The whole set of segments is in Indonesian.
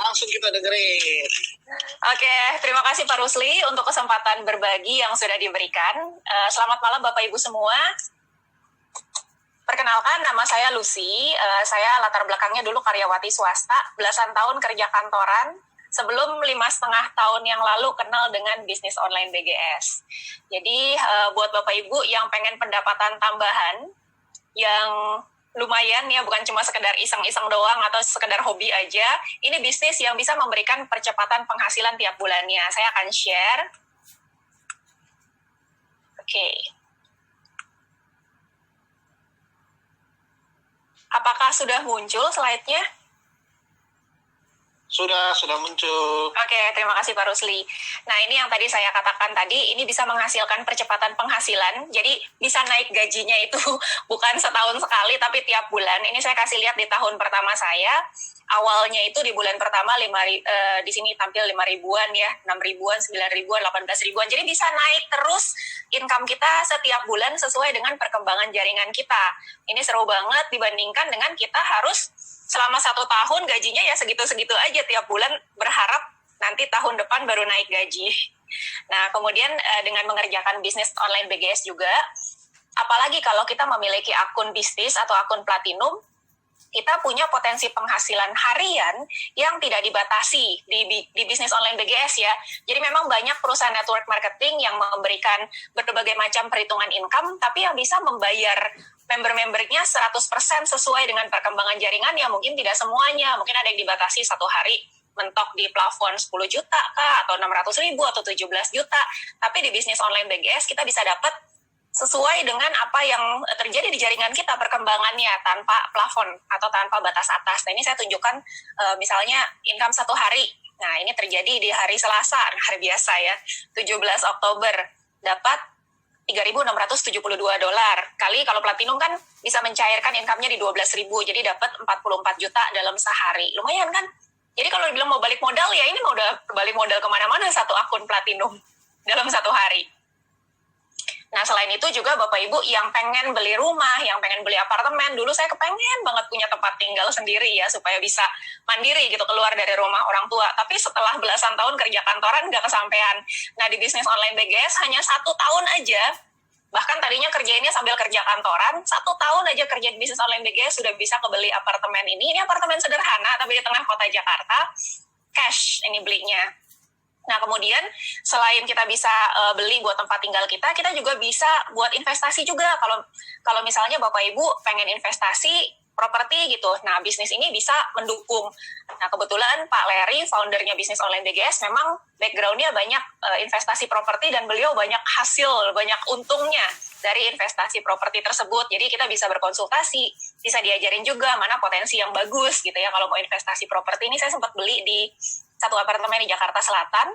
Langsung kita dengerin. Oke, terima kasih Pak Rusli untuk kesempatan berbagi yang sudah diberikan. Selamat malam Bapak Ibu semua. Perkenalkan, nama saya Lucy. Saya latar belakangnya dulu karyawati swasta, belasan tahun kerja kantoran, sebelum 5,5 tahun yang lalu kenal dengan bisnis online BGS. Jadi buat Bapak Ibu yang pengen pendapatan tambahan, yang lumayan ya, bukan cuma sekedar iseng-iseng doang atau sekedar hobi aja. Ini bisnis yang bisa memberikan percepatan penghasilan tiap bulannya. Saya akan share. Oke. Apakah sudah muncul slide-nya? Sudah muncul. Oke, terima kasih Pak Rusli. Nah, ini yang tadi saya katakan tadi, ini bisa menghasilkan percepatan penghasilan. Jadi bisa naik gajinya itu bukan setahun sekali, tapi tiap bulan. Ini saya kasih lihat di tahun pertama saya. Awalnya itu di bulan pertama di sini tampil 5 ribuan ya, 6 ribuan, 9 ribuan, 18 ribuan. Jadi bisa naik terus income kita setiap bulan sesuai dengan perkembangan jaringan kita. Ini seru banget dibandingkan dengan kita harus selama 1 tahun gajinya ya segitu-segitu aja tiap bulan, berharap nanti tahun depan baru naik gaji. Nah, kemudian dengan mengerjakan bisnis online BGS juga, apalagi kalau kita memiliki akun bisnis atau akun platinum, kita punya potensi penghasilan harian yang tidak dibatasi di bisnis online BGS ya. Jadi memang banyak perusahaan network marketing yang memberikan berbagai macam perhitungan income, tapi yang bisa membayar member-membernya 100% sesuai dengan perkembangan jaringan ya mungkin tidak semuanya. Mungkin ada yang dibatasi 1 hari mentok di plafon 10 juta kah, atau 600 ribu, atau 17 juta. Tapi di bisnis online BGS kita bisa dapat sesuai dengan apa yang terjadi di jaringan kita perkembangannya tanpa plafon atau tanpa batas atas. Nah, ini saya tunjukkan misalnya income 1 hari. Nah, ini terjadi di hari Selasa, hari biasa ya, 17 Oktober, dapat $3.672. Kali kalau platinum kan bisa mencairkan income-nya di 12.000, jadi dapat 44 juta dalam sehari. Lumayan kan? Jadi kalau dibilang mau balik modal ya ini mau udah balik modal kemana-mana satu akun platinum dalam 1 hari. Nah, selain itu juga Bapak Ibu yang pengen beli rumah, yang pengen beli apartemen, dulu saya kepengen banget punya tempat tinggal sendiri ya, supaya bisa mandiri gitu, keluar dari rumah orang tua. Tapi setelah belasan tahun kerja kantoran, nggak kesampean. Nah, di bisnis online BGS hanya 1 tahun aja, bahkan tadinya kerjainnya sambil kerja kantoran, 1 tahun aja kerja di bisnis online BGS sudah bisa kebeli apartemen ini. Ini apartemen sederhana, tapi di tengah kota Jakarta, cash ini belinya. Nah, kemudian selain kita bisa beli buat tempat tinggal kita juga bisa buat investasi juga. Kalau misalnya Bapak Ibu pengen investasi properti gitu, nah bisnis ini bisa mendukung. Nah, kebetulan Pak Larry, foundernya bisnis online BGS, memang background-nya banyak investasi properti dan beliau banyak hasil, banyak untungnya dari investasi properti tersebut. Jadi kita bisa berkonsultasi, bisa diajarin juga mana potensi yang bagus gitu ya kalau mau investasi properti. Ini saya sempat beli di 1 apartemen di Jakarta Selatan.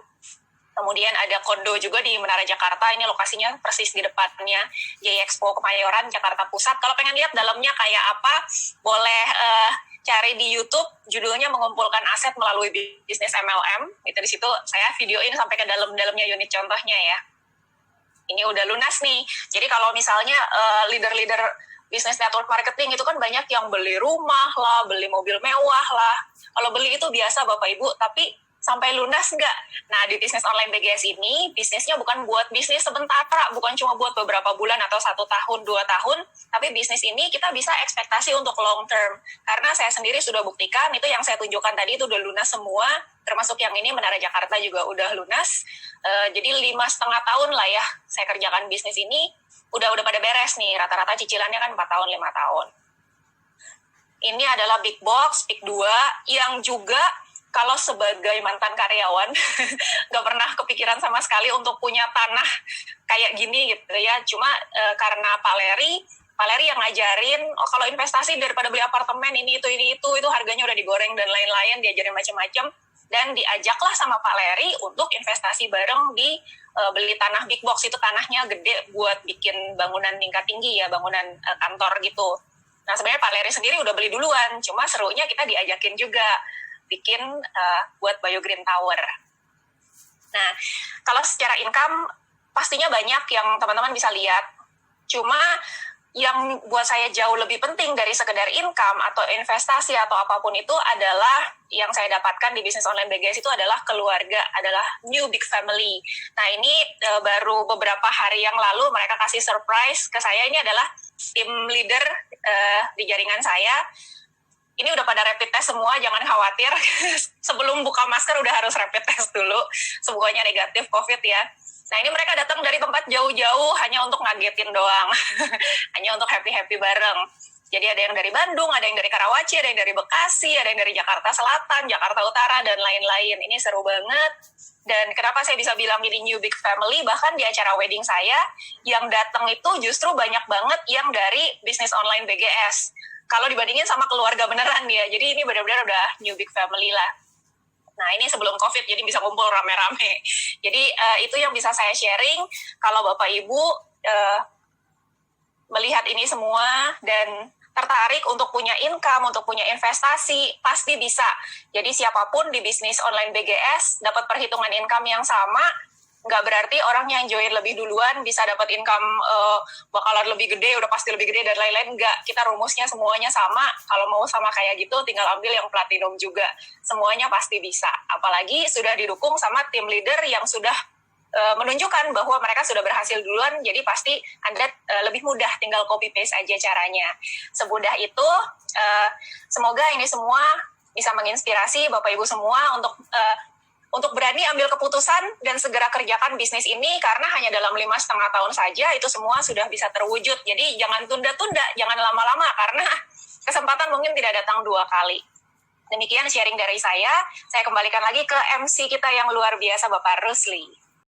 Kemudian ada kondo juga di Menara Jakarta. Ini lokasinya persis di depannya J-Expo Kemayoran, Jakarta Pusat. Kalau pengen lihat dalamnya kayak apa, boleh cari di YouTube. Judulnya Mengumpulkan Aset Melalui Bisnis MLM. Itu di situ saya videoin sampai ke dalamnya unit contohnya ya. Ini udah lunas nih. Jadi kalau misalnya leader-leader bisnis network marketing itu kan banyak yang beli rumah lah, beli mobil mewah lah. Kalau beli itu biasa Bapak Ibu, tapi sampai lunas nggak? Nah, di bisnis online BGS ini, bisnisnya bukan buat bisnis sementara, bukan cuma buat beberapa bulan atau 1 tahun, 2 tahun, tapi bisnis ini kita bisa ekspektasi untuk long term. Karena saya sendiri sudah buktikan, itu yang saya tunjukkan tadi itu udah lunas semua, termasuk yang ini Menara Jakarta juga udah lunas. Jadi 5,5 tahun lah ya, saya kerjakan bisnis ini, udah pada beres nih, rata-rata cicilannya kan 4 tahun, 5 tahun. Ini adalah Big Box, Big 2, yang juga kalau sebagai mantan karyawan, nggak pernah kepikiran sama sekali untuk punya tanah kayak gini gitu ya. Cuma karena Pak Larry yang ngajarin, kalau investasi daripada beli apartemen ini itu harganya udah digoreng dan lain-lain, diajarin macam-macam. Dan diajaklah sama Pak Larry untuk investasi bareng di beli tanah Big Box. Itu tanahnya gede buat bikin bangunan tingkat tinggi ya, bangunan kantor gitu. Nah, sebenarnya Pak Larry sendiri udah beli duluan, cuma serunya kita diajakin juga bikin buat Bio Green Tower. Nah, kalau secara income pastinya banyak yang teman-teman bisa lihat. Cuma yang buat saya jauh lebih penting dari sekedar income atau investasi atau apapun itu adalah yang saya dapatkan di bisnis online BGS itu adalah keluarga, adalah new big family. Nah ini baru beberapa hari yang lalu mereka kasih surprise ke saya, ini adalah tim leader di jaringan saya. Ini udah pada rapid test semua, jangan khawatir. Sebelum buka masker udah harus rapid test dulu, semuanya negatif COVID ya. Nah ini mereka datang dari tempat jauh-jauh hanya untuk ngagetin doang, hanya untuk happy-happy bareng. Jadi ada yang dari Bandung, ada yang dari Karawaci, ada yang dari Bekasi, ada yang dari Jakarta Selatan, Jakarta Utara, dan lain-lain. Ini seru banget. Dan kenapa saya bisa bilang ini new big family, bahkan di acara wedding saya, yang datang itu justru banyak banget yang dari bisnis online BGS. Kalau dibandingin sama keluarga beneran ya, jadi ini benar-benar udah new big family lah. Nah ini sebelum COVID, jadi bisa kumpul rame-rame. Jadi itu yang bisa saya sharing. Kalau Bapak Ibu melihat ini semua dan tertarik untuk punya income, untuk punya investasi, pasti bisa. Jadi siapapun di bisnis online BGS dapat perhitungan income yang sama, nggak berarti orang yang join lebih duluan bisa dapat income bakalan lebih gede, udah pasti lebih gede dan lain-lain. Nggak, kita rumusnya semuanya sama. Kalau mau sama kayak gitu, tinggal ambil yang platinum juga. Semuanya pasti bisa. Apalagi sudah didukung sama tim leader yang sudah menunjukkan bahwa mereka sudah berhasil duluan, jadi pasti Anda lebih mudah, tinggal copy-paste aja caranya. Semudah itu, semoga ini semua bisa menginspirasi Bapak Ibu semua untuk berani ambil keputusan dan segera kerjakan bisnis ini, karena hanya dalam 5,5 tahun saja itu semua sudah bisa terwujud. Jadi jangan tunda-tunda, jangan lama-lama, karena kesempatan mungkin tidak datang 2 kali. Demikian sharing dari saya kembalikan lagi ke MC kita yang luar biasa, Bapak Rusli.